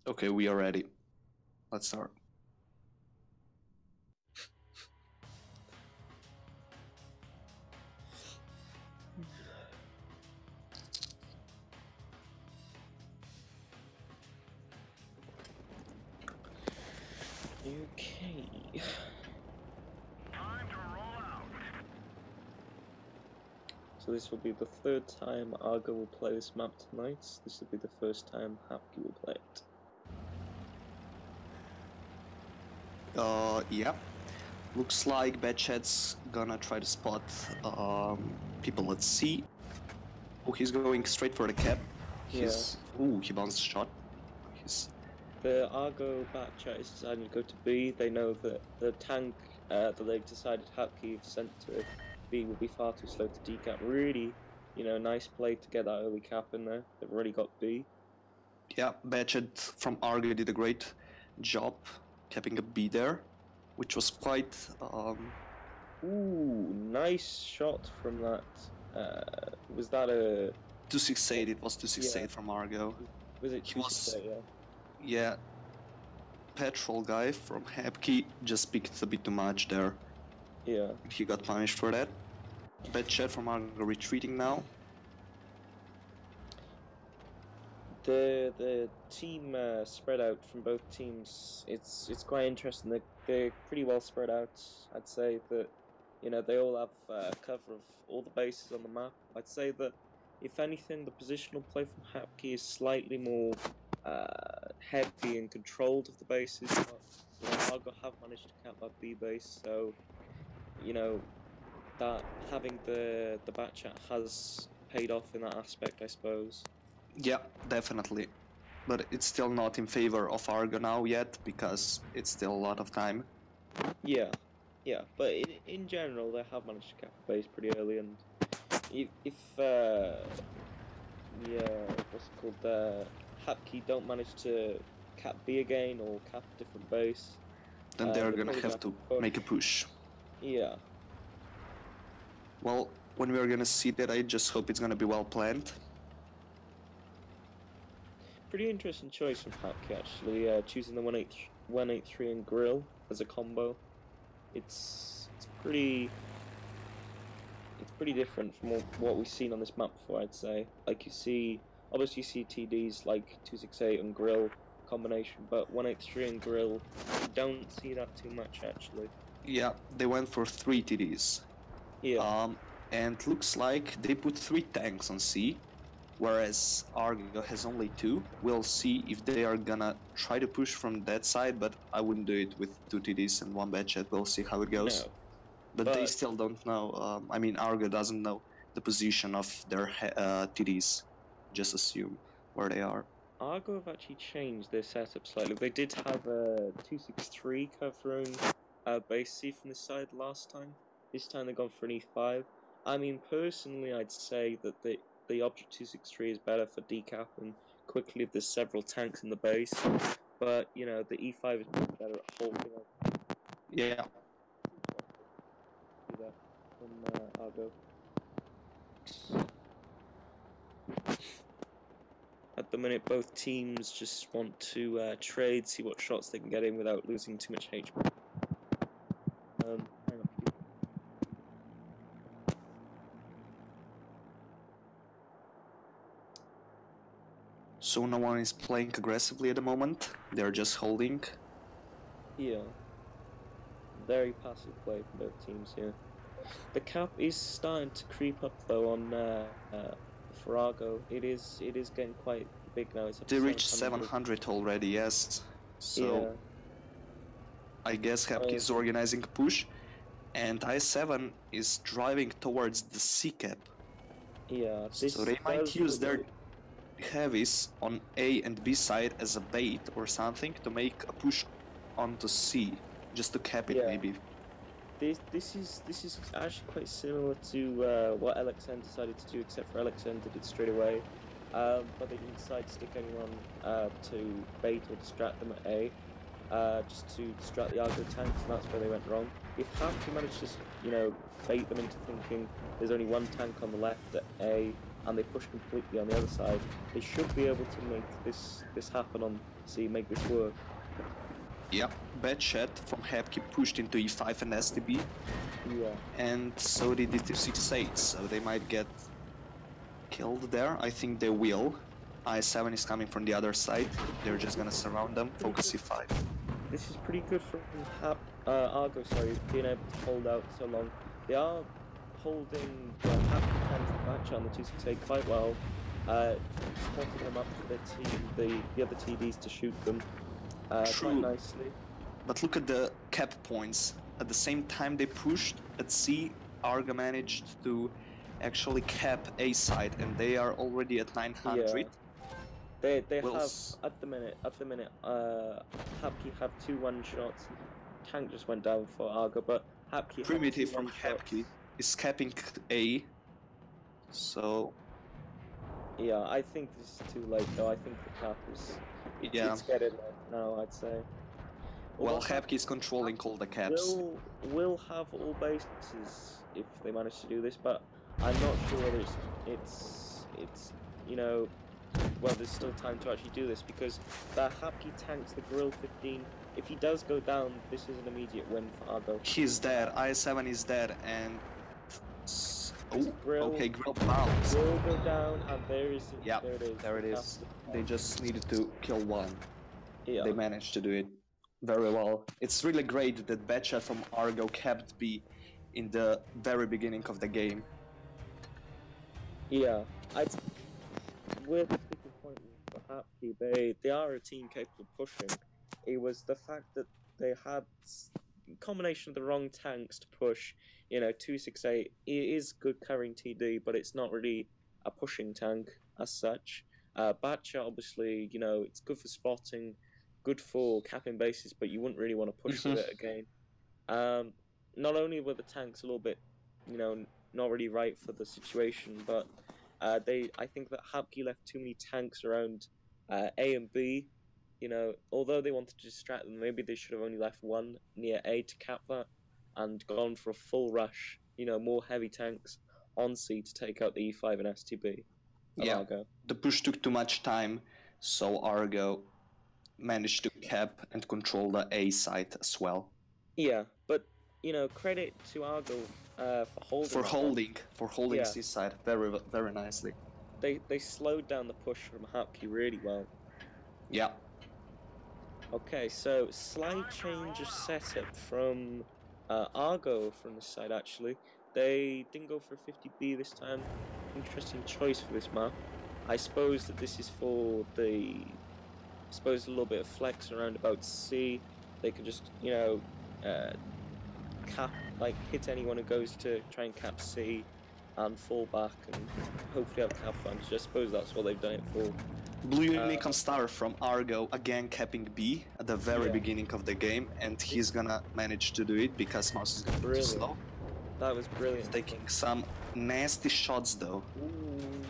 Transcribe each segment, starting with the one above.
Okay, we are ready. Let's start. Okay. Time to roll out. So this will be the third time ARGO will play this map tonight. This will be the first time H4PKY will play it. Yeah. Looks like Badchat's gonna try to spot people at C. Oh, he's going straight for the cap. Ooh, he bounced the shot. The ARGO back chat is deciding to go to B. They know that the tank that they've decided H4PKY sent to B will be far too slow to decap. Really, nice play to get that early cap in there. They've already got B. Yeah, Badchat from ARGO did a great job capping a B there, which was quite... Ooh, nice shot from that. Was that a... 268, it was 268 from ARGO. Was it 268, yeah? Yeah. Petrol guy from H4PKY just picked a bit too much there. Yeah. He got punished for that. Badchat from ARGO retreating now. The team spread out from both teams. It's quite interesting. They're pretty well spread out. I'd say that they all have cover of all the bases on the map. I'd say that if anything, the positional play from H4PKY is slightly more heavy and controlled of the bases. But ARGO have managed to cap that B base, so that having the back chat has paid off in that aspect, I suppose. Yeah, definitely. But it's still not in favor of ARGO now yet, because it's still a lot of time. Yeah, but in general, they have managed to cap the base pretty early, and if what's it called, H4PKY don't manage to cap B again, or cap a different base, then they're gonna have to make a push. Yeah. Well, when we're gonna see that, I just hope it's gonna be well planned. Pretty interesting choice from H4PKY actually, choosing the 183 and grill as a combo. It's pretty different from what we've seen on this map before, I'd say. Like obviously you see TDs like 268 and grill combination, but 183 and grill, you don't see that too much actually. Yeah, they went for 3 TDs. Yeah. And looks like they put 3 tanks on C, whereas ARGO has only 2. We'll see if they are gonna try to push from that side, but I wouldn't do it with 2 TDs and 1 Badchat. We'll see how it goes. No. But they still don't know. I mean, ARGO doesn't know the position of their TDs. Just assume where they are. ARGO have actually changed their setup slightly. They did have a 263 covering base C from this side last time. This time they've gone for an E5. I mean, personally, I'd say that the Object 263 is better for decapping quickly if there's several tanks in the base. But, the E5 is better at holding up. Yeah. From ARGO. At the minute, both teams just want to trade, see what shots they can get in without losing too much HP. Hang on. So no one is playing aggressively at the moment. They're just holding. Yeah. Very passive play from both teams here. The cap is starting to creep up though on for ARGO. It is getting quite big now. It's up they to reached 700 already, yes. So yeah. I guess H4PKY is organizing a push, and I7 is driving towards the C cap. Yeah. So they might use their heavies on A and B side as a bait or something to make a push onto C, just to cap it maybe. This is actually quite similar to what LXN decided to do, except for LXN did it straight away. But they didn't decide to stick anyone to bait or distract them at A, just to distract the ARGO tanks, and that's where they went wrong. If H4PKY managed to, bait them into thinking there's only one tank on the left at A, and they push completely on the other side, they should be able to make this happen on see make this work. Yeah, bad shot from Hepke pushed into E5 and STB, Yeah. and so did D6-8, so they might get killed there. I think they will. I7 is coming from the other side. They're just gonna surround them. Focus E5. This is pretty good from Argo, sorry, being able to hold out so long. They are holding half the time the match on the 268 quite well, spotting them up for their team, the other TDs to shoot them quite True. nicely. But look at the cap points. At the same time they pushed, at C, Argo managed to actually cap A side, and they are already at 900. Yeah. They We'll have at the minute Hapke have 2 1-shots. Tank just went down for Argo, but Hapke Primitive have 2 from1-shots. Hepke is capping A, so Yeah, I think this is too late though. I think the cap is yeah. it's getting late now, I'd say. Well, Although Hepke is controlling all the caps. will have all bases if they manage to do this, but I'm not sure whether it's you know, well, there's still time to actually do this because the Hapke tanks the Grill 15. If he does go down, this is an immediate win for Argo. He's dead. I7 is dead, and Grill, okay, Grill bounced. Grill go down, and there it is. There it is. They just needed to kill one. Yeah. They managed to do it very well. It's really great that Betcha from Argo kept B in the very beginning of the game. Yeah, with the sticking point for Hapke, they are a team capable of pushing. It was the fact that they had a combination of the wrong tanks to push. 268 it is good carrying TD, but it's not really a pushing tank as such. Batcha, obviously, it's good for spotting, good for capping bases, but you wouldn't really want to push with it again. Not only were the tanks a little bit, not really right for the situation, but I think that Hapke left too many tanks around A and B. Although they wanted to distract them, maybe they should have only left one near A to cap that and gone for a full rush. More heavy tanks on C to take out the E5 and STB. Yeah, Argo. the push took too much time, so Argo managed to cap and control the A side as well. Yeah, but credit to Argo for holding. For holding Yeah. C side very very nicely. They slowed down the push from Hapke really well. Yeah. Okay, so slight change of setup from Argo from this side actually. They didn't go for a 50B this time. Interesting choice for this map. I suppose that this is for a little bit of flex around about C. They can just, cap, hit anyone who goes to try and cap C and fall back and hopefully have cap advantage. I suppose that's what they've done it for. Blue Unicorn Star from Argo again capping B at the very beginning of the game, and he's gonna manage to do it because Mouse is gonna be too slow. That was brilliant. He's taking some nasty shots though. Ooh.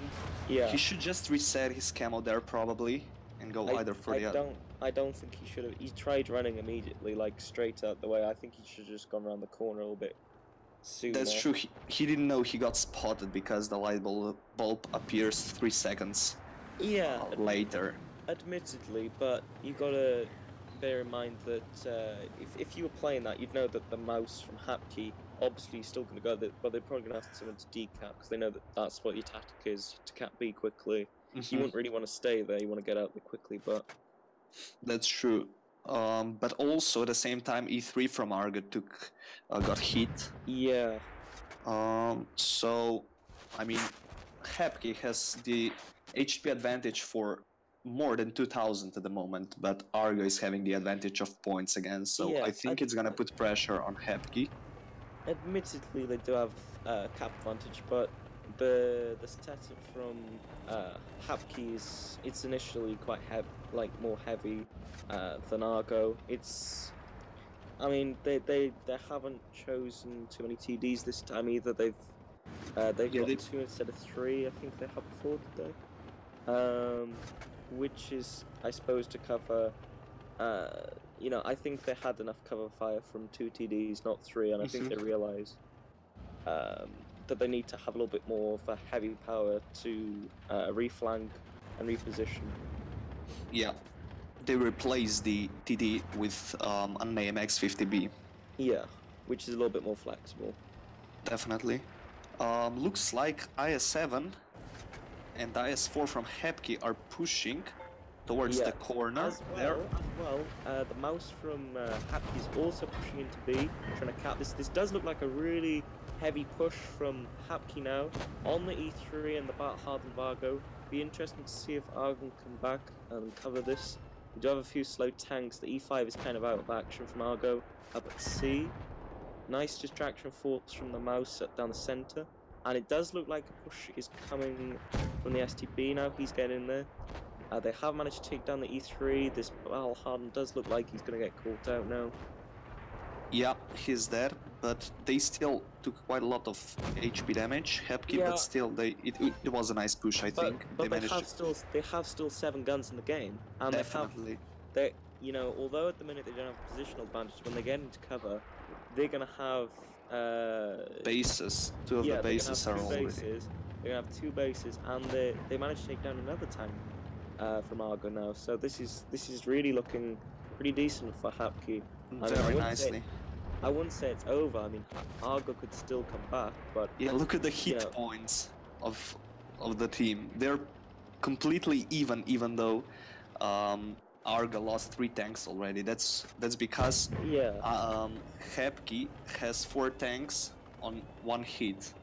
Yeah. He should just reset his camo there probably and go either for the other. I don't think he should have. He tried running immediately, straight out the way. I think he should have just gone around the corner a little bit sooner. That's true. He didn't know he got spotted because the light bulb appears 3 seconds later. Admittedly, but you gotta bear in mind that if you were playing that, you'd know that the mouse from Hapke obviously is still going to go there, but they're probably going to ask someone to decap because they know that that's what your tactic is, to cap B quickly. You wouldn't really want to stay there, you want to get out there quickly, but... That's true. But also at the same time, E3 from Argo got hit. Yeah. So, I mean, Hepke has the HP advantage for more than 2000 at the moment, but Argo is having the advantage of points again, so I think it's gonna put pressure on Hepke. Admittedly, they do have cap advantage, but the setup from Hapke it's initially quite more heavy than Argo. I mean, they haven't chosen too many TDs this time either. They've got 2 instead of 3. I think they had before, did they? Which is, I suppose, to cover. I think they had enough cover fire from 2 TDs, not 3, and I think they realise that they need to have a little bit more of a heavy power to reflank and reposition. Yeah, they replace the TD with an AMX 50B. Yeah, which is a little bit more flexible. Definitely. Looks like IS-7 and IS-4 from Hepke are pushing towards Yeah, the corner. as well, the mouse from Happy is also pushing into B, trying to cap this. This does look like a really heavy push from Hapke now on the E3 and the Bat Hardened Argo. Be interesting to see if Argo can come back and cover this. We do have a few slow tanks. The E5 is kind of out of action from Argo. Up at C, nice distraction force from the mouse down the center, and it does look like a push is coming from the STB now. He's getting in there. They have managed to take down the E3. This Battle Harden does look like he's going to get caught out now. Yeah, he's there, but they still took quite a lot of HP damage, Hepke, Yeah. but still it was a nice push, I think. But they have still 7 guns in the game, and Definitely. they although at the minute they don't have positional advantage, when they get into cover, they're going to have Bases. Two of the bases are already. They're going to have 2 bases, and they managed to take down another tank from Argo now. So this is really looking pretty decent for Hapke. Very nicely. I wouldn't say it's over. I mean, Argo could still come back, but yeah, look at the hit points of the team. They're completely even though Argo lost 3 tanks already. That's because Hepke has 4 tanks on 1 hit.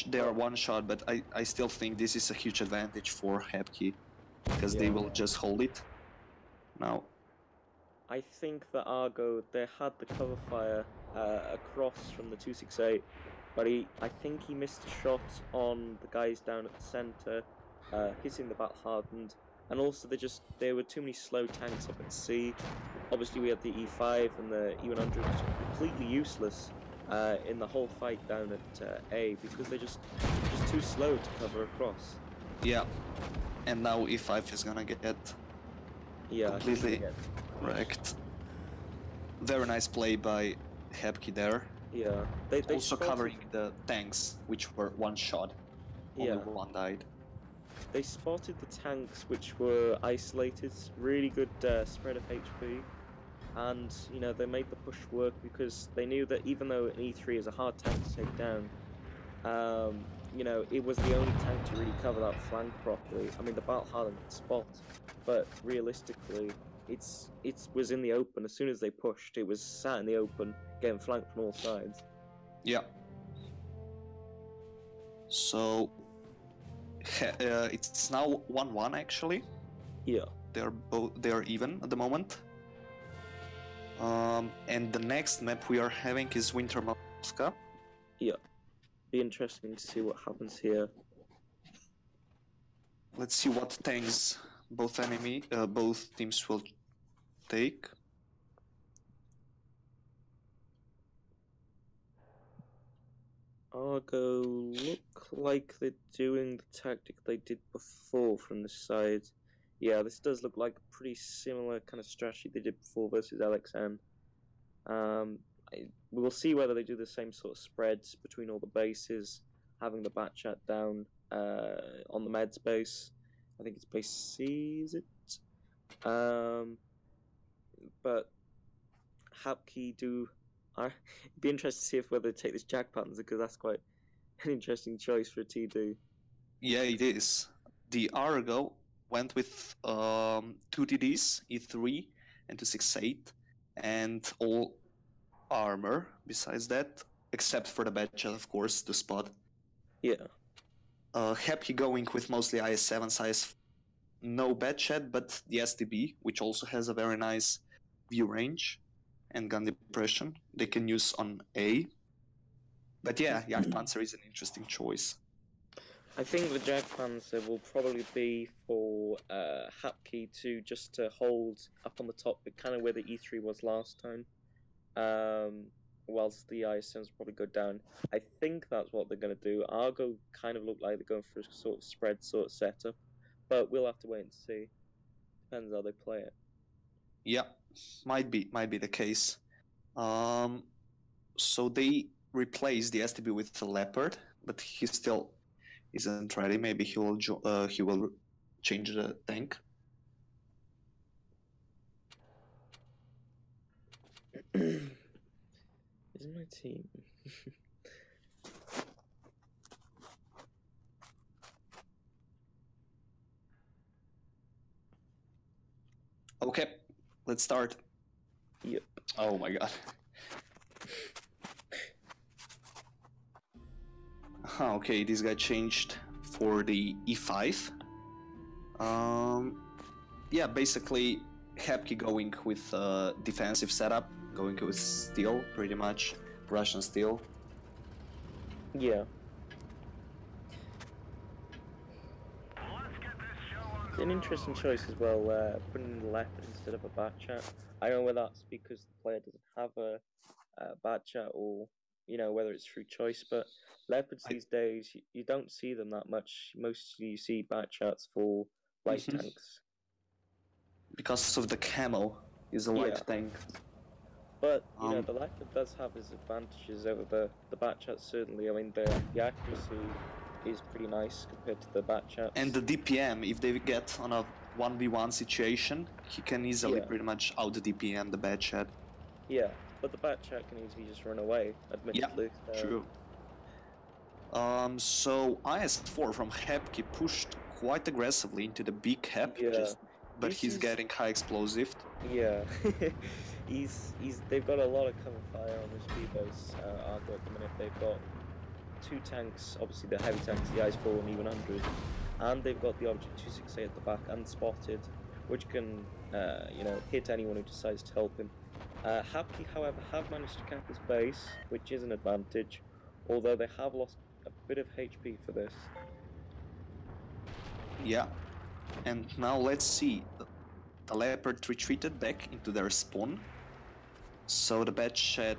They are 1 shot, but I still think this is a huge advantage for Hepke because they will just hold it now. I think that Argo, they had the cover fire across from the 268, but I think he missed a shot on the guys down at the center, hitting the Bat Hardened, and also there were too many slow tanks up at C. Obviously we had the E5 and the E100 was completely useless in the whole fight down at A because they're just too slow to cover across. Yeah, and now E5 is gonna get completely wrecked. Very nice play by Hepke there. Yeah, they also covering the tanks, which were 1 shot. Only 1 died. They spotted the tanks, which were isolated. Really good spread of HP, and they made the push work because they knew that even though an E3 is a hard tank to take down, it was the only tank to really cover that flank properly. I mean, the Battle Hardened could spot, but realistically, it was in the open. As soon as they pushed, it was sat in the open, getting flanked from all sides. Yeah. So it's now 1-1 actually. Yeah. They're even at the moment. And the next map we are having is Winter Moscow. Yeah. Be interesting to see what happens here. Let's see what tanks both teams will take. Argo look like they're doing the tactic they did before from the side. Yeah, this does look like a pretty similar kind of strategy they did before versus LXN. We will see whether they do the same sort of spreads between all the bases, having the bat chat down on the meds base. I think it's base C, is it? But Hapke it'd be interesting to see whether they take this Jack Panzer because that's quite an interesting choice for a TD. Yeah, it is. The Argo went with 2 TDs, E3 and 268, and all armor besides that, except for the badge, of course, to spot. Yeah. Happy going with mostly IS-7 size, no bad shed, but the STB, which also has a very nice view range and gun depression they can use on A. But yeah, Jagdpanzer is an interesting choice. I think the Jagdpanzer will probably be for Hapke to hold up on the top, but kind of where the E3 was last time. Whilst the ISMs probably go down. I think that's what they're going to do. Argo kind of look like they're going for a sort of spread sort of setup, but we'll have to wait and see. Depends how they play it. Yeah, might be the case. So they replaced the STB with the Leopard, but he still isn't ready. Maybe he will change the tank. Isn't my team? Okay, let's start. Yep. Oh my god. Okay, this guy changed for the e5. Yeah, basically Hepke going with defensive setup, going with steel, pretty much Russian steel. Yeah. It's an interesting choice as well, putting in the leopard instead of a bat chat. I don't know whether that's because the player doesn't have a bat chat or, whether it's through choice, but leopards these days, you don't see them that much. Mostly you see bat chats for light tanks. Because of the camo, is a light tank. But, the leopard does have its advantages over the bat chat, certainly. I mean, the accuracy is pretty nice compared to the bat chats. And the DPM, if they get on a 1v1 situation, he can easily pretty much out DPM the bat chat. Yeah, but the bat chat can easily just run away, admittedly. Yeah, true. So IS4 from Hepke pushed quite aggressively into the big Hep, but he's getting high explosive. Yeah, they've got a lot of cover fire on the speedboats. ARGO at the minute. They've got two tanks, obviously the heavy tanks, the IS4 and E100, and they've got the Object 268 at the back unspotted, which can hit anyone who decides to help him. Hapke, however, have managed to cap his base, which is an advantage, although they have lost a bit of HP for this. Yeah, and now let's see. The leopard retreated back into their spawn, so the bat chat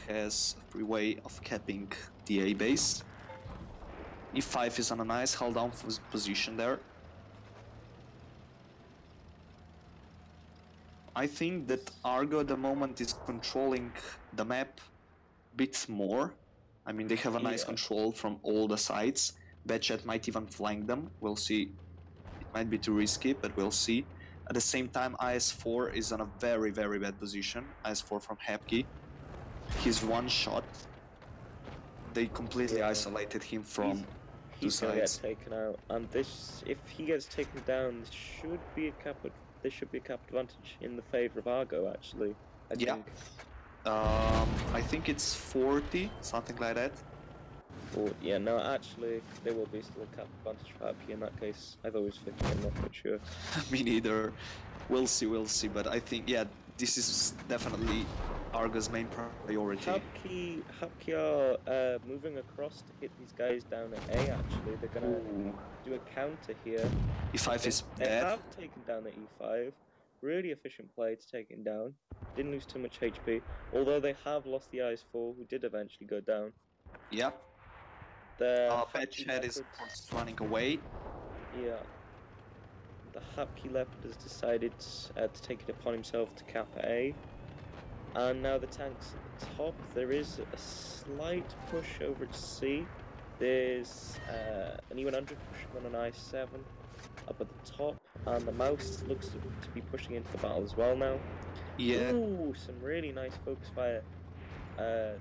has a free way of capping the A base. E5 is on a nice hold down position there. I think that ARGO at the moment is controlling the map a bit more. I mean, they have a nice control from all the sides. Batchat might even flank them. We'll see. It might be too risky, but we'll see. At the same time, IS4 is on a very, very bad position. IS4 from Hepke. He's one shot. They completely isolated him from two sides. He's gonna get taken out, and this, if he gets taken down, this should be a cap advantage in the favor of ARGO. Actually, I think. I think it's 40, something like that. Or, yeah, no, actually, there will be still a cap advantage for Hapke in that case. I thought it was 50, I'm not quite sure. Me neither. We'll see, but I think, yeah, this is definitely ARGO's main priority. Hapke are moving across to hit these guys down at A, actually. They're gonna do a counter here. E5 is They dead. have taken down the E5. Really efficient play to take it down. Didn't lose too much HP, although they have lost the IS4, who did eventually go down. Yeah. The Batchat is running away. Yeah. The Hapke Leopard has decided to take it upon himself to cap A. And now the tanks at the top. There is a slight push over to C. There's an E100 pushing on an I7 up at the top. And the Mouse looks to be pushing into the battle as well now. Yeah. Ooh, some really nice focus fire at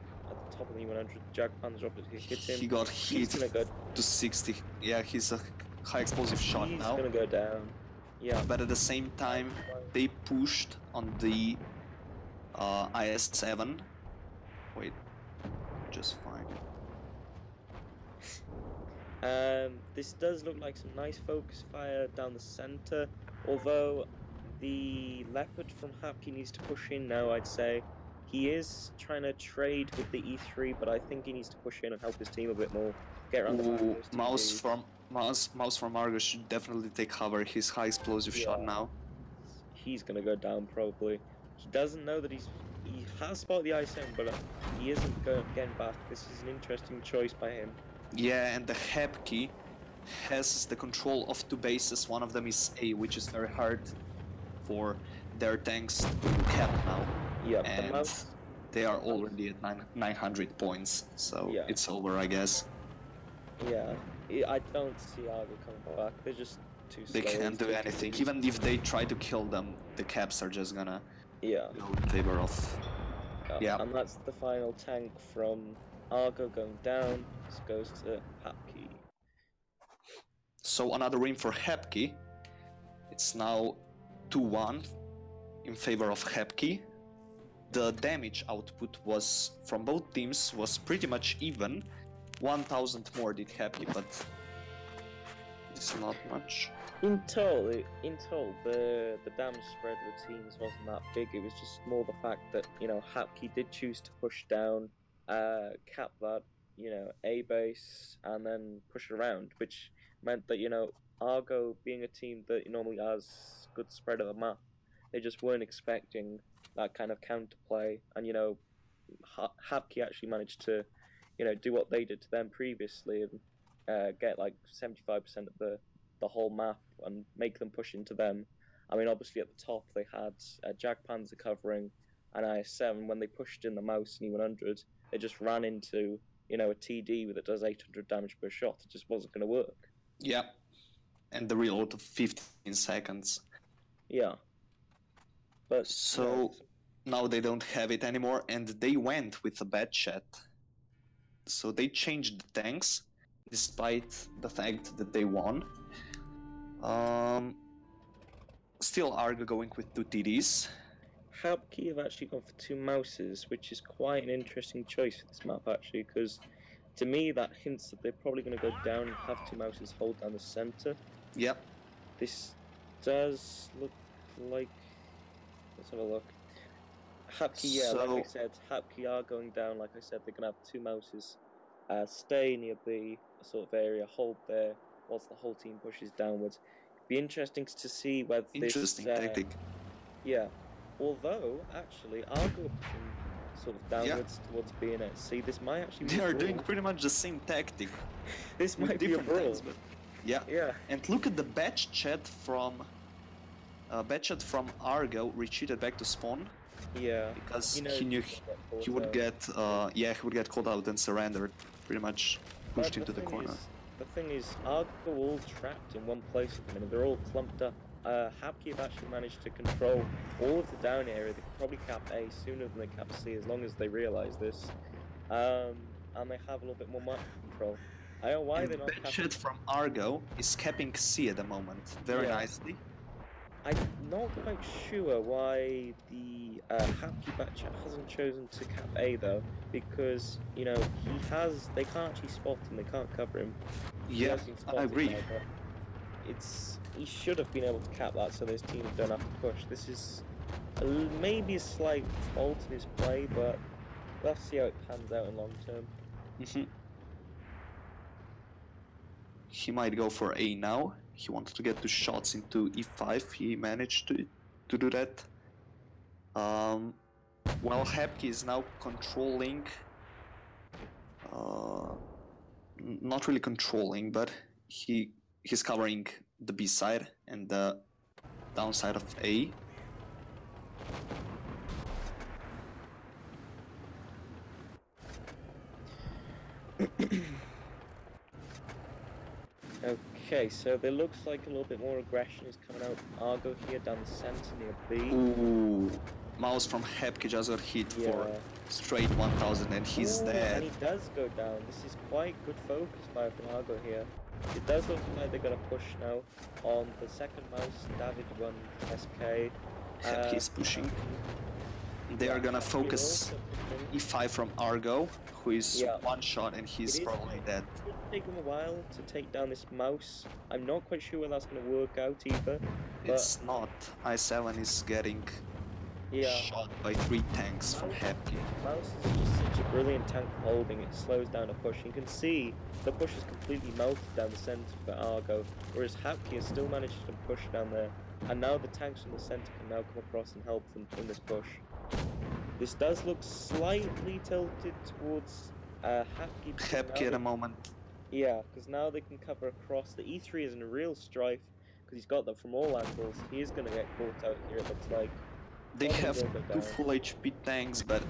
the top of the E100. Jagdpanzer opposite hits him. He got hit to 60. Yeah, he's a high explosive shot now. He's gonna go down. Yeah. But at the same time, they pushed on the IS7. Wait, just fine. This does look like some nice focus fire down the center, although the Leopard from Hapke needs to push in now, I'd say. He is trying to trade with the E3, but I think he needs to push in and help his team a bit more. Get around the back. Mouse from ARGO should definitely take cover. His high explosive shot now. He's gonna go down probably. He doesn't know that he has spotted the ISM, but he isn't getting back. This is an interesting choice by him. Yeah, and the Hepke has the control of two bases. One of them is A, which is very hard for their tanks to cap now. Yeah, and they are already at 900 points, so it's over, I guess. Yeah, I don't see ARGO coming back. They're just too slow. They can't do anything. Even if they try to kill them, the caps are just gonna go in favor of Yeah. and that's the final tank from Argo going down. This goes to Hapki. So another win for Hepke. It's now 2-1 in favor of Hepke. The damage output was from both teams was pretty much even. 1000 more did Hepke, but it's not much. In total, the damage spread of the teams wasn't that big. It was just more the fact that Hapki did choose to push down, cap that A base, and then push it around, which meant that Argo, being a team that normally has good spread of the map, they just weren't expecting that kind of counterplay, and Hapki actually managed to do what they did to them previously and get like 75% of the whole map and make them push into them. I mean, obviously at the top they had Jack Panzer covering and IS-7. When they pushed in the Mouse and E100, they just ran into a TD that does 800 damage per shot. It just wasn't going to work. Yeah, and the reload of 15 seconds. Yeah. But so now they don't have it anymore, and they went with a bad chat. So they changed the tanks, despite the fact that they won. Still Argo going with 2 TDs. Hapki have actually gone for 2 Mouses, which is quite an interesting choice for this map, actually, because to me that hints that they're probably going to go down and have 2 Mouses hold down the center. Yep. This does look like... Let's have a look. Hapki, like I said, Hapki are going down. Like I said, they're going to have 2 Mouses stay near the sort of area, hold there, whilst the whole team pushes downwards. Be interesting to see whether Interesting tactic. Yeah. Although, actually, Argo pushing sort of downwards towards BNS. See, this might actually be They are doing pretty much the same tactic. This might be a brawl. Tanks, but yeah. And look at the batch chat from Argo retreated back to spawn. Yeah. Because he knew he would get called out and surrendered. Pretty much pushed into the corner. The thing is, Argo are all trapped in one place at the minute. They're all clumped up. Hapki have actually managed to control all of the down area. They can probably cap A sooner than they cap C, as long as they realise this. And they have a little bit more map control. I don't know why they're not capping. Chat from Argo is capping C at the moment, very nicely. I'm not quite sure why the Hapki Batchat hasn't chosen to cap A though, because they can't actually spot him, they can't cover him. Yeah, I agree. Now, he should have been able to cap that so his team don't have to push. This is maybe a slight fault in his play, but let's see how it pans out in long term. He might go for A now. He wanted to get 2 shots into E5. He managed to do that. Well, Hapki is now controlling. Not really controlling, but he's covering the B side and the downside of A. Okay, so there looks like a little bit more aggression is coming out. Argo here down the center near B. Ooh, Mouse from Hepke just got hit for straight 1000 and he's dead. And he does go down. This is quite good focus fire from Argo here. It does look like they're going to push now on the second Mouse. David won SK. Hepke is pushing. They are gonna focus E5 from Argo, who is 1 shot and he's probably dead. It will take him a while to take down this Mouse. I'm not quite sure whether that's going to work out either. It's not. I7 is getting shot by 3 tanks from Hepke. Mouse is just such a brilliant tank for holding. It slows down a push. You can see the push is completely melted down the centre for Argo, whereas Hepke has still managed to push down there. And now the tanks from the centre can now come across and help them in this push. This does look slightly tilted towards Hepke at the moment. Yeah, because now they can cover across. The E3 is in a real strife because he's got them from all angles. He is going to get caught out here, it looks like. They have 2 full HP tanks, but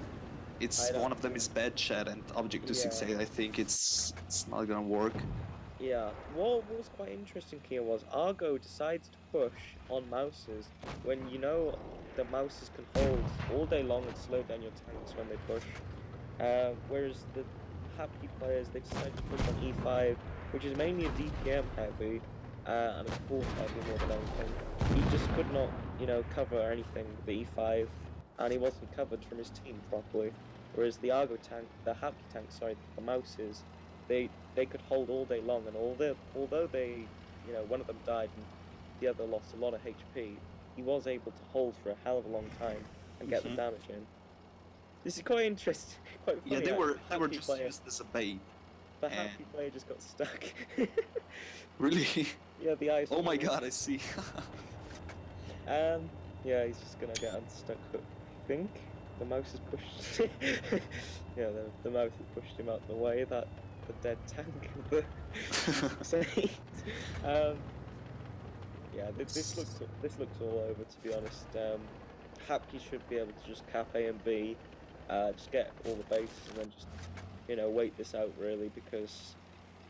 one of them is bad chat and Object 268. I think it's not gonna work. Yeah, what was quite interesting here was Argo decides to push on mouses when you know the mouses can hold all day long and slow down your tanks when they push. Whereas the Happy players, they decide to push on E5, which is mainly a DPM heavy and a support heavy more than anything. He just could not, cover anything with the E5, and he wasn't covered from his team properly. Whereas the Argo tank, the Happy tank, sorry, the mouses, they could hold all day long, and although they, one of them died and the other lost a lot of HP, he was able to hold for a hell of a long time and get the Hmm. damage in. This is quite interesting, quite Yeah, funny they actually. were they were just used as a bait. The And Happy player just got stuck. really, Yeah, the ice oh my fall. god, I see. Yeah, he's just gonna get unstuck. I think the mouse has pushed. Yeah, the mouse has pushed him out the way. That the dead tank of the Saints. Um, yeah, this looks all over. To be honest, Hapke should be able to just cap A and B, just get all the bases, and then just wait this out really, because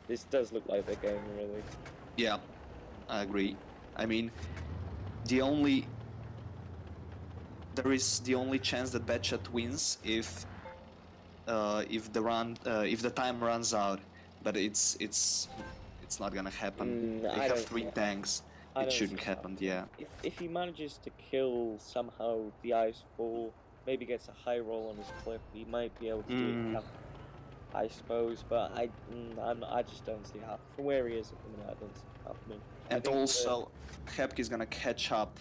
this does look like their game really. Yeah, I agree. I mean, the only there is the only chance that Batchat wins if the time runs out, but it's not gonna happen. They I have don't three see it. tanks. I It don't see shouldn't it happen. happening. Yeah. If he manages to kill somehow the ice fall, maybe gets a high roll on his clip, he might be able to do it. Mm. I suppose, but I just don't see it happening. From where he is at the minute, I don't see it happening. I And think the also, Hepke is gonna catch up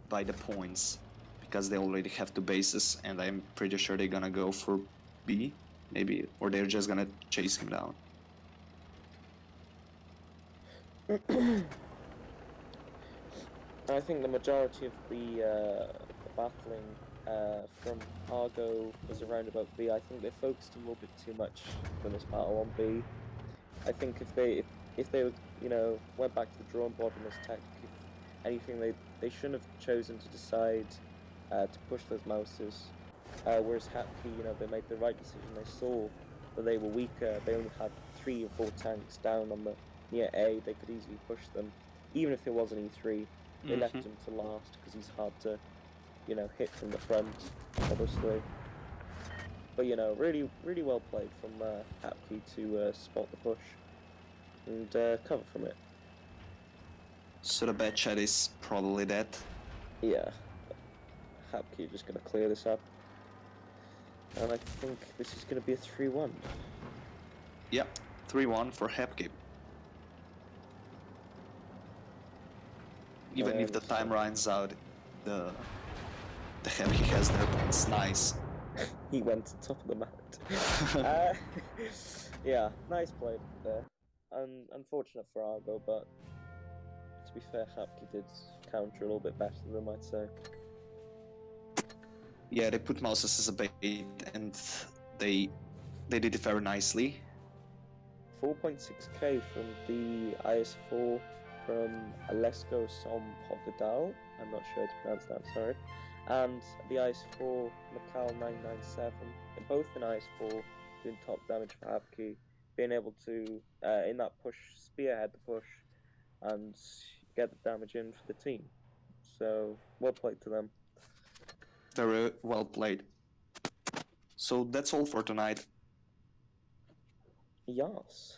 by the points because they already have two bases, and I'm pretty sure they're gonna go for B, maybe, or they're just gonna chase him down. I think the majority of the battling from Argo was around about B. I think they focused a little bit too much for this battle on B. I think if they went back to the drawing board on this tactic, if anything, they shouldn't have chosen to decide to push those mouses. Whereas Hapke, they made the right decision. They saw that they were weaker. They only had 3 or 4 tanks down on the near A. They could easily push them, even if it was an E3. They Mm-hmm. left him to last because he's hard to hit from the front, obviously. But really, really well played from Hapke to spot the push and cover from it. So the bad chat is probably that. Yeah, Hapke just going to clear this up. And I think this is going to be a 3-1. Yep, 3-1 for Hepke. Even if the And time runs out, the the Hepke has their points. Nice. he went to top of the mat. uh, yeah, nice play there. Unfortunate for Argo, but to be fair, Hapke did counter a little bit better than them, I'd say. Yeah, they put mouses as a bait, and they they did it very nicely. 4.6k from the IS4 from Alesko Som Hovedal. I'm not sure how to pronounce that, sorry. And the IS4 Macau 997. They're both in IS4, doing top damage for Hapke, being able to, in that push, spearhead the push and get the damage in for the team. So, well played to them. Very well played. So that's all for tonight. Yes.